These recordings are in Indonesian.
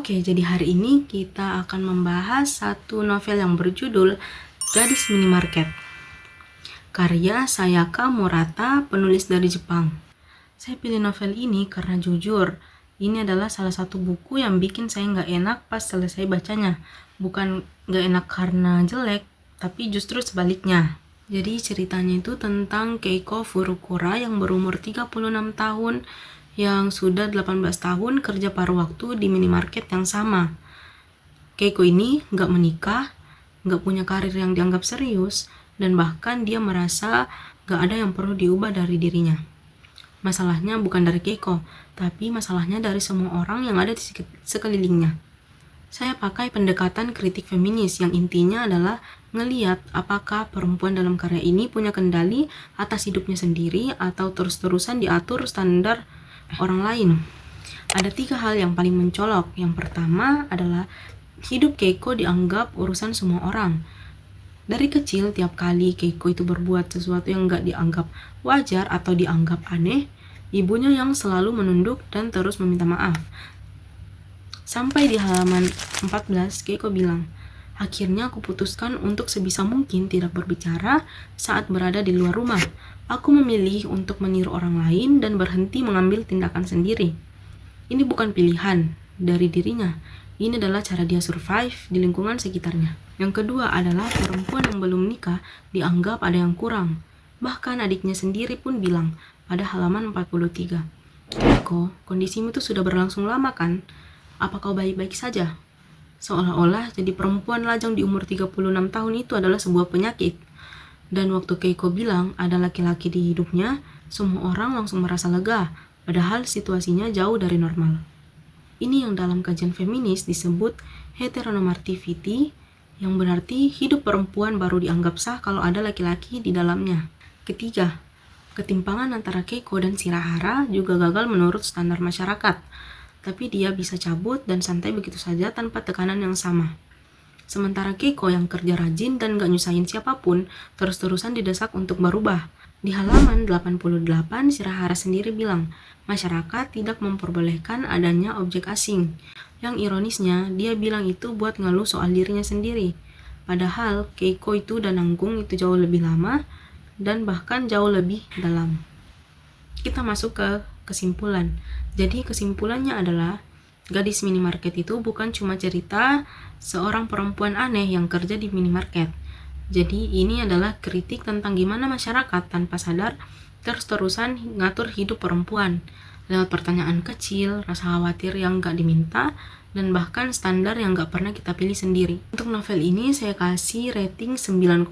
Oke, jadi hari ini kita akan membahas satu novel yang berjudul Gadis Minimarket, karya Sayaka Murata, penulis dari Jepang. Saya pilih novel ini karena jujur, ini adalah salah satu buku yang bikin saya nggak enak pas selesai bacanya. Bukan nggak enak karena jelek, tapi justru sebaliknya. Jadi ceritanya itu tentang Keiko Furukura yang berumur 36 tahun, yang sudah 18 tahun kerja paruh waktu di minimarket yang sama. Keiko ini nggak menikah, nggak punya karir yang dianggap serius, dan bahkan dia merasa nggak ada yang perlu diubah dari dirinya. Masalahnya bukan dari Keiko, tapi masalahnya dari semua orang yang ada di sekelilingnya. Saya pakai pendekatan kritik feminis yang intinya adalah ngeliat apakah perempuan dalam karya ini punya kendali atas hidupnya sendiri atau terus-terusan diatur standar orang lain. Ada 3 hal yang paling mencolok. Yang pertama adalah hidup Keiko dianggap urusan semua orang. Dari kecil, tiap kali Keiko itu berbuat sesuatu yang gak dianggap wajar atau dianggap aneh, ibunya yang selalu menunduk dan terus meminta maaf. Sampai di halaman 14, Keiko bilang, "Akhirnya aku putuskan untuk sebisa mungkin tidak berbicara saat berada di luar rumah. Aku memilih untuk meniru orang lain dan berhenti mengambil tindakan sendiri." Ini bukan pilihan dari dirinya. Ini adalah cara dia survive di lingkungan sekitarnya. Yang kedua adalah perempuan yang belum nikah dianggap ada yang kurang. Bahkan adiknya sendiri pun bilang pada halaman 43, "Keiko, kondisimu itu sudah berlangsung lama kan? Apa kau baik-baik saja?" Seolah-olah jadi perempuan lajang di umur 36 tahun itu adalah sebuah penyakit. Dan waktu Keiko bilang ada laki-laki di hidupnya, semua orang langsung merasa lega, padahal situasinya jauh dari normal. Ini yang dalam kajian feminis disebut heteronormativity, yang berarti hidup perempuan baru dianggap sah kalau ada laki-laki di dalamnya. Ketiga, ketimpangan antara Keiko dan Shirahara juga gagal menurut standar masyarakat, tapi dia bisa cabut dan santai begitu saja tanpa tekanan yang sama. Sementara Keiko yang kerja rajin dan gak nyusahin siapapun, terus-terusan didesak untuk berubah. Di halaman 88, Shirahara sendiri bilang, masyarakat tidak memperbolehkan adanya objek asing. Yang ironisnya, dia bilang itu buat ngeluh soal dirinya sendiri. Padahal Keiko itu udah nanggung itu jauh lebih lama dan bahkan jauh lebih dalam. Kita masuk ke kesimpulan. Jadi kesimpulannya adalah Gadis Minimarket itu bukan cuma cerita seorang perempuan aneh yang kerja di minimarket. Jadi ini adalah kritik tentang gimana masyarakat tanpa sadar terus-terusan ngatur hidup perempuan lewat pertanyaan kecil, rasa khawatir yang gak diminta, dan bahkan standar yang gak pernah kita pilih sendiri. Untuk novel ini saya kasih rating 9,5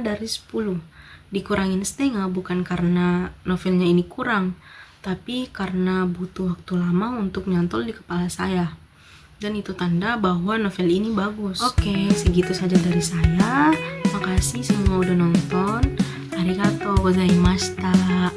dari 10. Dikurangin setengah bukan karena novelnya ini kurang, tapi karena butuh waktu lama untuk nyantol di kepala saya. Dan itu tanda bahwa novel ini bagus. Oke, segitu saja dari saya. Makasih semua udah nonton. Arigatou gozaimashita.